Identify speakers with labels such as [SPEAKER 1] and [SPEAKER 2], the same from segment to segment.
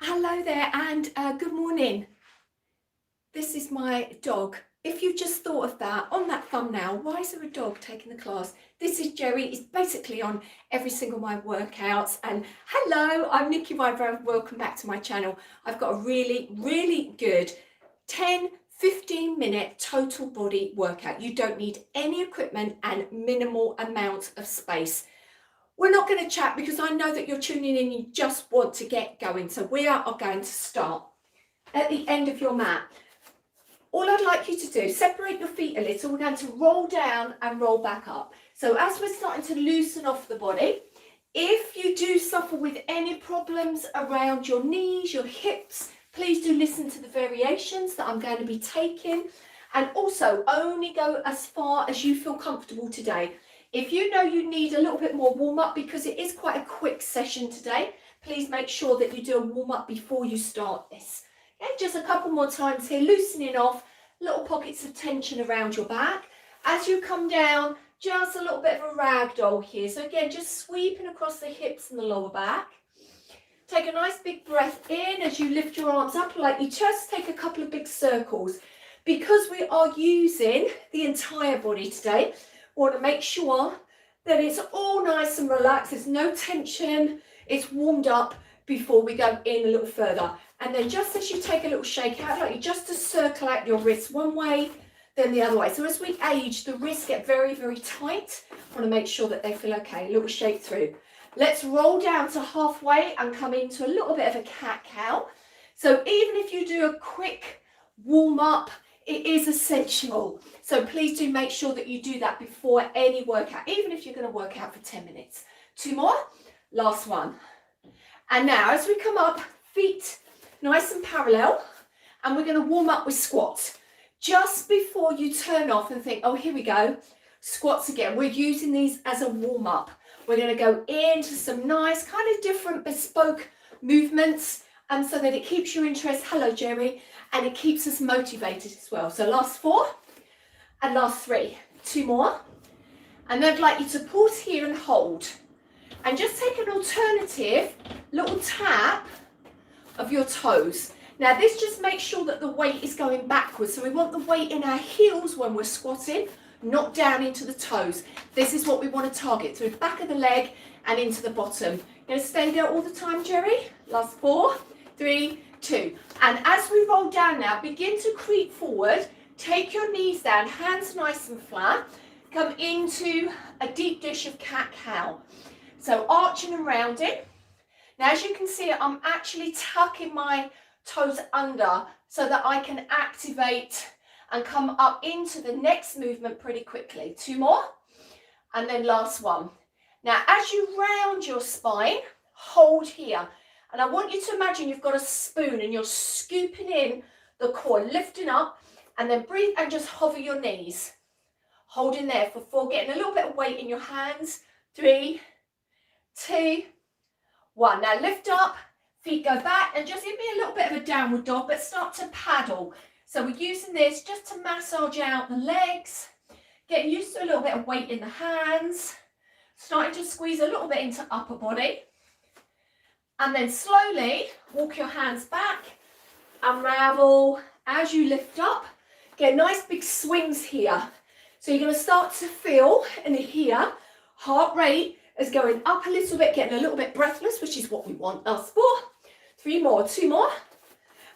[SPEAKER 1] Hello there and good morning. This is my dog. If you just thought of that on that thumbnail, why is there a dog taking the class? This is Jerry. It's basically on every single of my workouts. And hello, I'm Nikki Wybrow. Welcome back to my channel. I've got a really good 10-15 minute total body workout. You don't need any equipment and minimal amount of space. We're not going to chat because I know that you're tuning in, you just want to get going. So we are going to start at the end of your mat. All I'd like you to do, separate your feet a little. We're going to roll down and roll back up. So as we're starting to loosen off the body, if you do suffer with any problems around your knees, your hips, please do listen to the variations that I'm going to be taking. And also only go as far as you feel comfortable today. If you know you need a little bit more warm-up, because it is quite a quick session today, please make sure that you do a warm-up before you start this. Okay, just a couple more times here, loosening off, little pockets of tension around your back. As you come down, just a little bit of a ragdoll here. So again, just sweeping across the hips and the lower back. Take a nice big breath in as you lift your arms up like you just take a couple of big circles. Because we are using the entire body today, want to make sure that it's all nice and relaxed, there's no tension, it's warmed up before we go in a little further. And then just as you take a little shake out, like you just to circle out your wrists one way, then the other way. So as we age, the wrists get very tight. I want to make sure that they feel okay, a little shake through. Let's roll down to halfway and come into a little bit of a cat-cow. So even if you do a quick warm up, it is essential. So please do make sure that you do that before any workout, even if you're going to work out for 10 minutes. 2 more, last one. And now as we come up, feet nice and parallel, and we're going to warm up with squats. Just before you turn off and think, oh, here we go, squats again. We're using these as a warm up. We're going to go into some nice kind of different bespoke movements, and so that it keeps your interest. Hello, Jerry. And it keeps us motivated as well. So last 4 and last 3. 2 more. And then I'd like you to pause here and hold. And just take an alternative little tap of your toes. Now this just makes sure that the weight is going backwards. So we want the weight in our heels when we're squatting, not down into the toes. This is what we want to target, through the back of the leg and into the bottom. You're going to stay there all the time, Jerry? Last 4, 3, 2. And as we roll down now, begin to creep forward. Take your knees down, hands nice and flat. Come into a deep dish of cat-cow. So arching and rounding. Now as you can see, I'm actually tucking my toes under so that I can activate and come up into the next movement pretty quickly. 2 more. And then last one. Now as you round your spine, hold here. And I want you to imagine you've got a spoon and you're scooping in the core, lifting up, and then breathe and just hover your knees. Holding there for 4, getting a little bit of weight in your hands. 3, 2, 1. Now lift up, feet go back, and just give me a little bit of a downward dog, but start to paddle. So we're using this just to massage out the legs, getting used to a little bit of weight in the hands, starting to squeeze a little bit into upper body. And then slowly walk your hands back, unravel as you lift up. Get nice big swings here. So you're going to start to feel in here, heart rate is going up a little bit, getting a little bit breathless, which is what we want. Last 4, 3 more, 2 more.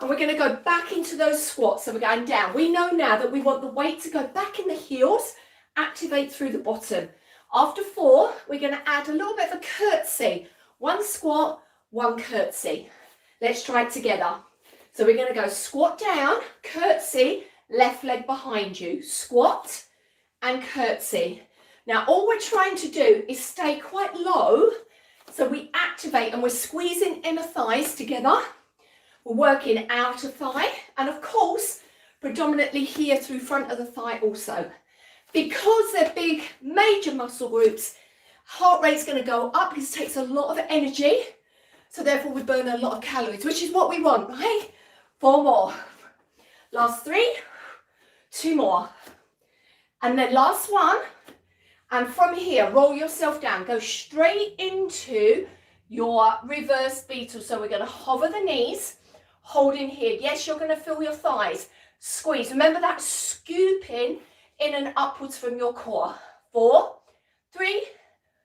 [SPEAKER 1] And we're going to go back into those squats. So we're going down. We know now that we want the weight to go back in the heels, activate through the bottom. After 4, we're going to add a little bit of a curtsy. 1 squat, 1 curtsy. Let's try it together. So we're going to go squat down, curtsy, left leg behind you, squat and curtsy. Now all we're trying to do is stay quite low, so we activate and we're squeezing inner thighs together. We're working outer thigh, and of course predominantly here through front of the thigh also. Because they're big major muscle groups, heart rate's going to go up because it takes a lot of energy. So therefore we burn a lot of calories, which is what we want, right? 4 more. Last 3, 2 more. And then last 1. And from here, roll yourself down. Go straight into your reverse beetle. So we're going to hover the knees, hold in here. Yes, you're going to feel your thighs squeeze. Remember that scooping in and upwards from your core. 4, 3,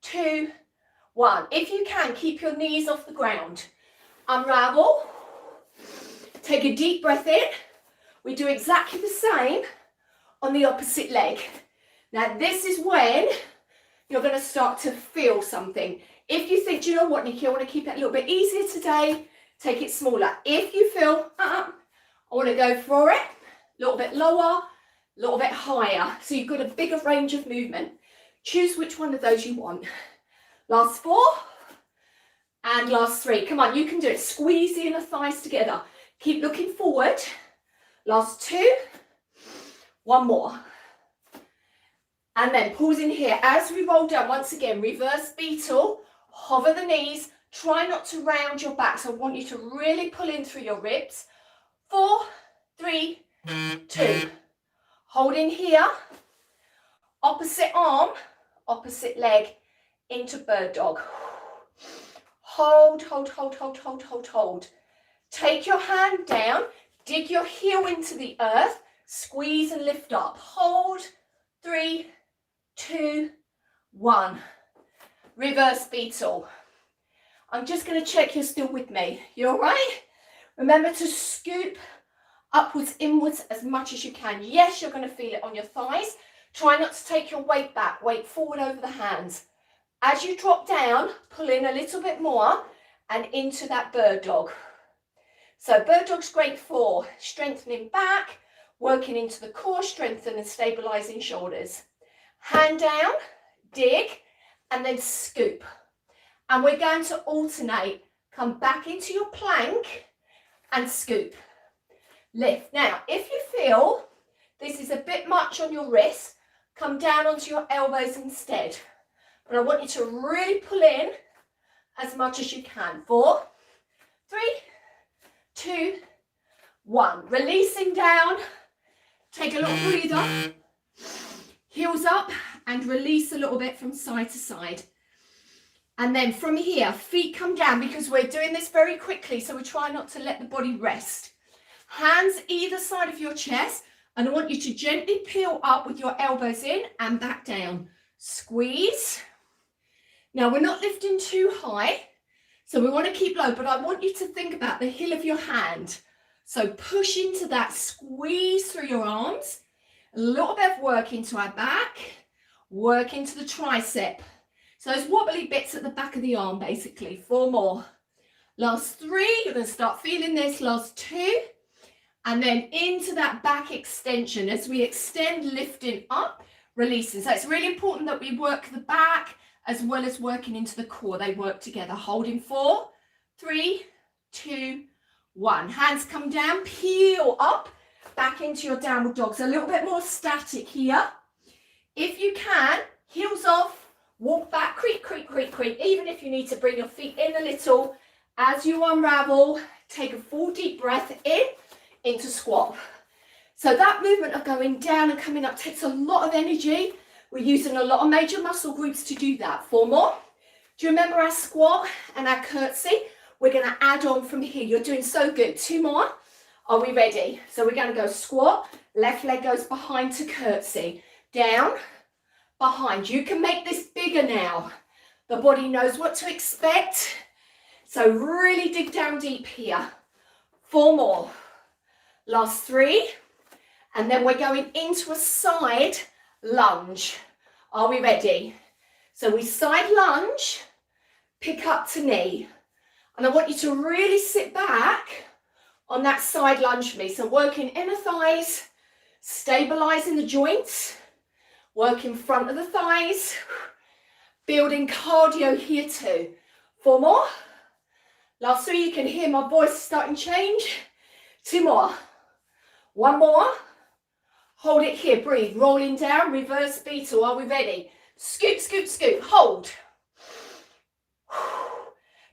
[SPEAKER 1] 2, 1. If you can, keep your knees off the ground. Unravel. Take a deep breath in. We do exactly the same on the opposite leg. Now this is when you're going to start to feel something. If you think, do you know what, Nikki, I want to keep it a little bit easier today, take it smaller. If you feel, I want to go for it, a little bit lower, a little bit higher. So you've got a bigger range of movement. Choose which one of those you want. Last 4 and last 3. Come on, you can do it. Squeeze the inner thighs together. Keep looking forward. Last 2. One more. And then pause in here. As we roll down, once again, reverse beetle, hover the knees. Try not to round your back. So I want you to really pull in through your ribs. 4, 3, 2. Hold in here. Opposite arm, opposite leg into bird dog. Hold, hold, hold, hold, hold, hold, hold. Take your hand down, dig your heel into the earth, squeeze and lift up. Hold, 3, 2, 1. Reverse beetle. I'm just going to check you're still with me. You all right? Remember to scoop upwards, inwards as much as you can. Yes, you're going to feel it on your thighs. Try not to take your weight back. Weight forward over the hands. As you drop down, pull in a little bit more and into that bird dog. So bird dog's great for strengthening back, working into the core, strengthen and stabilizing shoulders. Hand down, dig, and then scoop. And we're going to alternate. Come back into your plank and scoop. Lift. Now, if you feel this is a bit much on your wrist, come down onto your elbows instead. But I want you to really pull in as much as you can. 4, 3, 2, 1. Releasing down. Take a little breather. Heels up and release a little bit from side to side. And then from here, feet come down because we're doing this very quickly. So we try not to let the body rest. Hands either side of your chest. And I want you to gently peel up with your elbows in and back down. Squeeze. Now we're not lifting too high, so we want to keep low, but I want you to think about the heel of your hand. So push into that, squeeze through your arms, a little bit of work into our back, work into the tricep. So those wobbly bits at the back of the arm, basically. 4 more. Last 3, you're going to start feeling this. Last 2. And then into that back extension as we extend, lifting up, releasing. So it's really important that we work the back as well as working into the core. They work together. Holding 4, 3, 2, 1. Hands come down, peel up, back into your downward dog. So a little bit more static here. If you can, heels off, walk back, creak, creak, creak, creak. Even if you need to bring your feet in a little. As you unravel, take a full deep breath in. Into squat. So that movement of going down and coming up takes a lot of energy. We're using a lot of major muscle groups to do that. 4 more. Do you remember our squat and our curtsy? We're going to add on from here. You're doing so good. 2 more. Are we ready? So we're going to go squat. Left leg goes behind to curtsy. Down, behind. You can make this bigger now. The body knows what to expect. So really dig down deep here. 4 more. Last 3, and then we're going into a side lunge. Are we ready? So we side lunge, pick up to knee. And I want you to really sit back on that side lunge for me. So working inner thighs, stabilizing the joints, working front of the thighs, building cardio here too. 4 more. Last 3, you can hear my voice starting to change. 2 more. 1 more. Hold it here, breathe. Rolling down, reverse beetle. Are we ready? Scoop, scoop, scoop. Hold.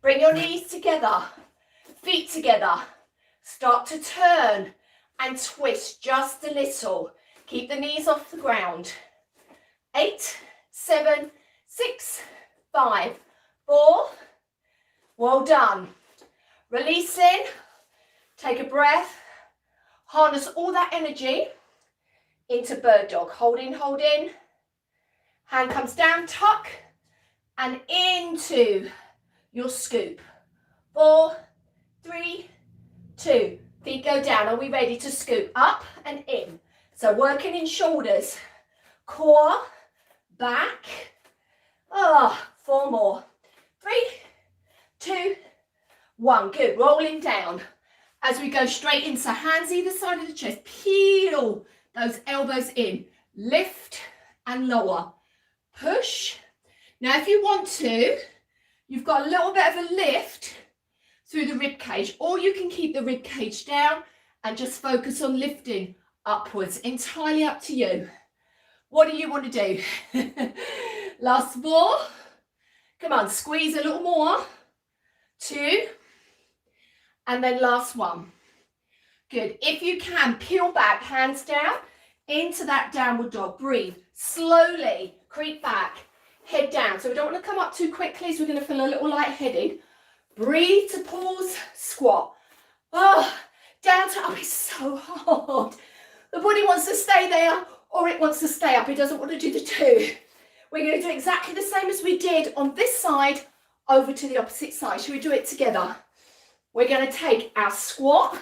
[SPEAKER 1] Bring your knees together, feet together. Start to turn and twist just a little. Keep the knees off the ground. 8, 7, 6, 5, 4, Well done. Releasing. Take a breath. Harness all that energy into bird dog. Hold in, hold in. Hand comes down, tuck, and into your scoop. 4, 3, 2. Feet go down. Are we ready to scoop up and in? So working in shoulders, core, back. 4 more. 3, 2, 1. Good. Rolling down as we go straight in. So hands either side of the chest. Peel those elbows in. Lift and lower. Push. Now if you want to, you've got a little bit of a lift through the rib cage, or you can keep the rib cage down and just focus on lifting upwards. Entirely up to you. What do you want to do? Last 4. Come on, squeeze a little more. 2. And then last 1. Good. If you can, peel back, hands down into that downward dog. Breathe. Slowly creep back, head down. So we don't want to come up too quickly, so we're going to feel a little lightheaded. Breathe to pause, squat. Down to up is so hard. The body wants to stay there or it wants to stay up. It doesn't want to do the two. We're going to do exactly the same as we did on this side over to the opposite side. Shall we do it together? We're going to take our squat,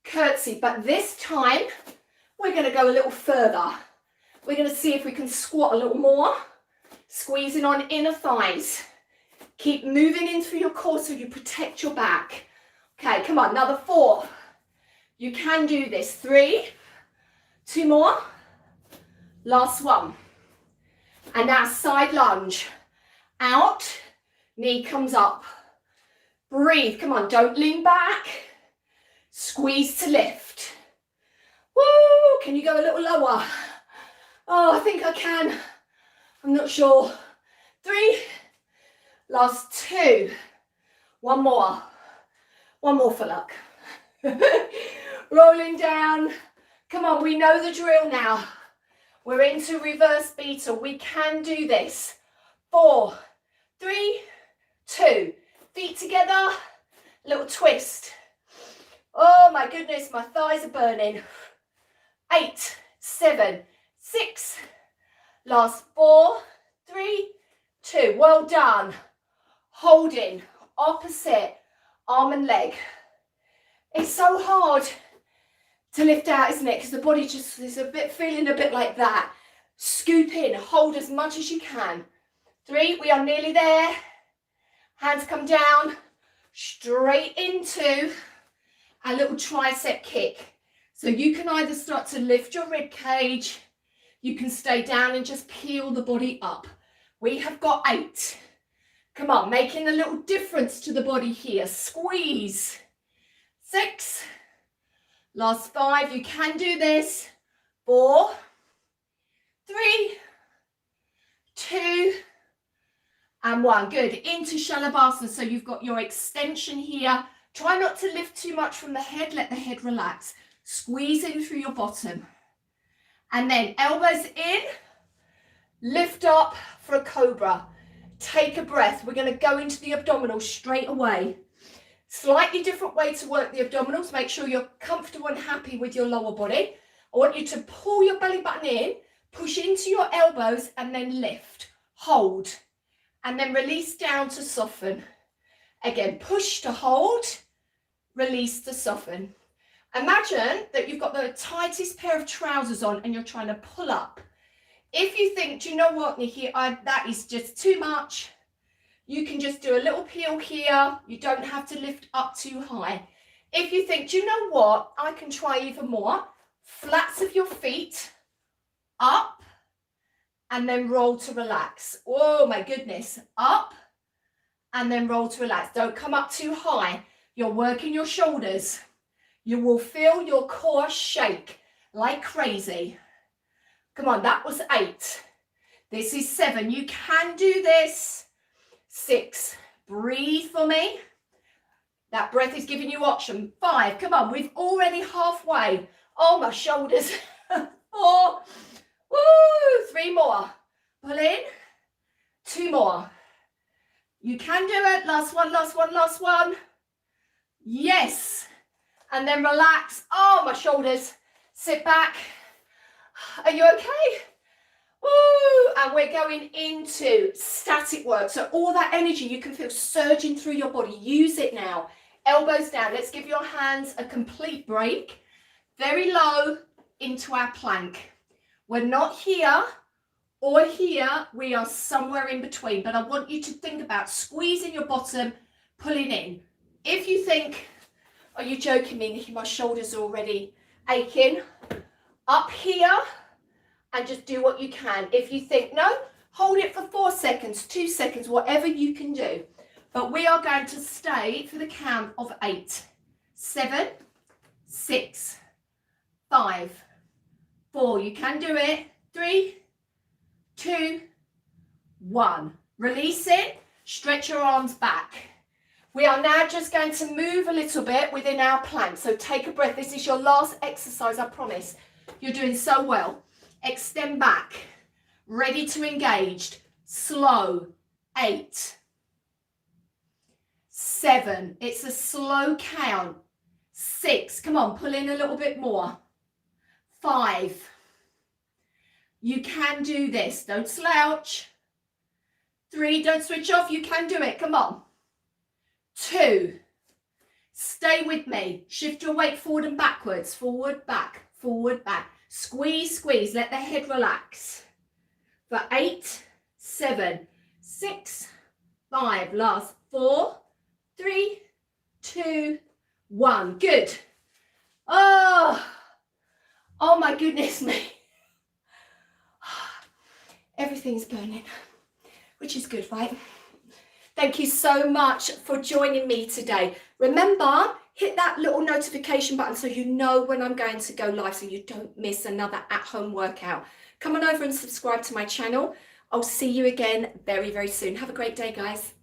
[SPEAKER 1] curtsy, but this time we're going to go a little further. We're going to see if we can squat a little more, squeezing on inner thighs. Keep moving in through your core so you protect your back. Okay, come on, another 4. You can do this. 3, 2 more. Last 1. And now side lunge. Out, knee comes up. Breathe, come on, don't lean back. Squeeze to lift. Woo, can you go a little lower? Oh, I think I can. I'm not sure. 3. Last 2. 1 more. 1 more for luck. Rolling down. Come on, we know the drill now. We're into reverse beta. We can do this. 4, 3, 2. Feet together. Little twist. Oh my goodness, my thighs are burning. 8, 7, 6. Last 4, 3, 2. Well done. Holding, opposite arm and leg. It's so hard to lift out, isn't it? Because the body just is feeling a bit like that. Scoop in, hold as much as you can. 3, we are nearly there. Hands come down, straight into a little tricep kick. So you can either start to lift your rib cage, you can stay down and just peel the body up. We have got 8. Come on, making a little difference to the body here. Squeeze. 6. Last 5. You can do this. 4, 3, 2, and 1. Good. Into Shalabhasana. So you've got your extension here. Try not to lift too much from the head. Let the head relax. Squeeze in through your bottom. And then elbows in. Lift up for a cobra. Take a breath. We're going to go into the abdominals straight away. Slightly different way to work the abdominals. Make sure you're comfortable and happy with your lower body. I want you to pull your belly button in, push into your elbows, and then lift. Hold. And then release down to soften. Again, push to hold, release to soften. Imagine that you've got the tightest pair of trousers on and you're trying to pull up. If you think, do you know what, Nikki, that is just too much, you can just do a little peel here. You don't have to lift up too high. If you think, do you know what, I can try even more, flats of your feet, up, and then roll to relax. Oh my goodness, up, and then roll to relax. Don't come up too high. You're working your shoulders. You will feel your core shake like crazy. Come on, that was 8. This is 7. You can do this. 6. Breathe for me. That breath is giving you option. 5. Come on, we're already halfway. Oh, my shoulders. 4. Woo! 3 more. Pull in. 2 more. You can do it. Last one, last one, last one. Yes. And then relax. Oh, my shoulders. Sit back. Are you okay? Woo! And we're going into static work. So all that energy you can feel surging through your body. Use it now. Elbows down. Let's give your hands a complete break. Very low into our plank. We're not here or here. We are somewhere in between. But I want you to think about squeezing your bottom, pulling in. If you think, are you joking me, Nikki? My shoulders are already aching. Up here. And just do what you can. If you think, no, hold it for 4 seconds, 2 seconds, whatever you can do. But we are going to stay for the count of 8, 7, 6, 5, 4. You can do it. 3, 2, 1. Release it. Stretch your arms back. We are now just going to move a little bit within our plank. So take a breath. This is your last exercise, I promise. You're doing so well. Extend back, ready to engage, slow, 8, 7, it's a slow count, 6, come on, pull in a little bit more, 5, you can do this, don't slouch, 3, don't switch off, you can do it, come on, 2, stay with me, shift your weight forward and backwards, forward, back, squeeze, squeeze, let the head relax. For 8, 7, 6, 5, last 4, 3, 2, 1. Good. Oh my goodness me. Everything's burning, which is good, right? Thank you so much for joining me today. Remember, hit that little notification button so you know when I'm going to go live so you don't miss another at-home workout. Come on over and subscribe to my channel. I'll see you again very, very soon. Have a great day, guys.